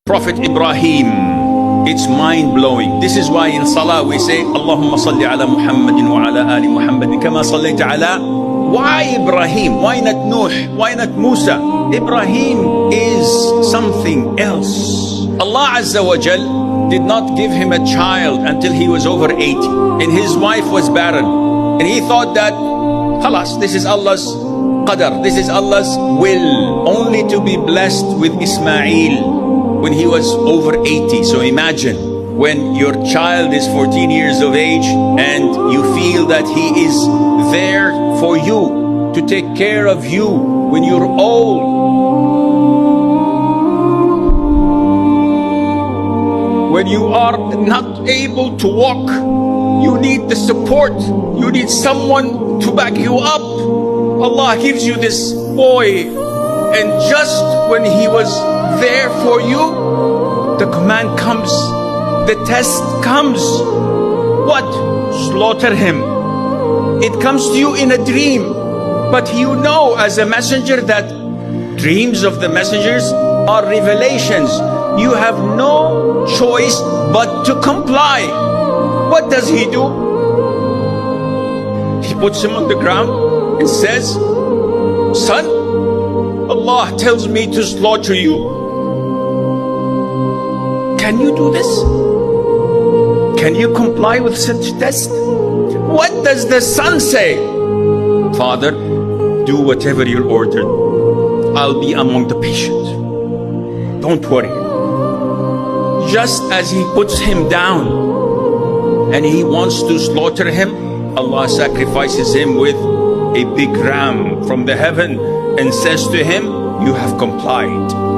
Prophet Ibrahim. It's mind-blowing. This is why in Salah we say, Allahumma salli ala Muhammadin wa ala ali Muhammadin kama sallayta ala. Why Ibrahim? Why not Nuh? Why not Musa? Ibrahim is something else. Allah Azza wa Jal did not give him a child until he was over 80. And his wife was barren. And he thought that, khalas, this is Allah's qadar, this is Allah's will, only to be blessed with Ismail when he was over 80. So imagine when your child is 14 years of age and you feel that he is there for you, to take care of you when you're old. When you are not able to walk, you need the support, you need someone to back you up. Allah gives you this boy, and just when he was there for you, the command comes, the test comes. What? Slaughter him. It comes to you in a dream, but you know as a messenger that dreams of the messengers are revelations. You have no choice but to comply. What does he do? He puts him on the ground and says, son, Allah tells me to slaughter you. Can you do this? Can you comply with such test? What does the son say? Father, do whatever you're ordered. I'll be among the patient. Don't worry. Just as he puts him down and he wants to slaughter him, Allah sacrifices him with a big ram from the heaven and says to him, you have complied.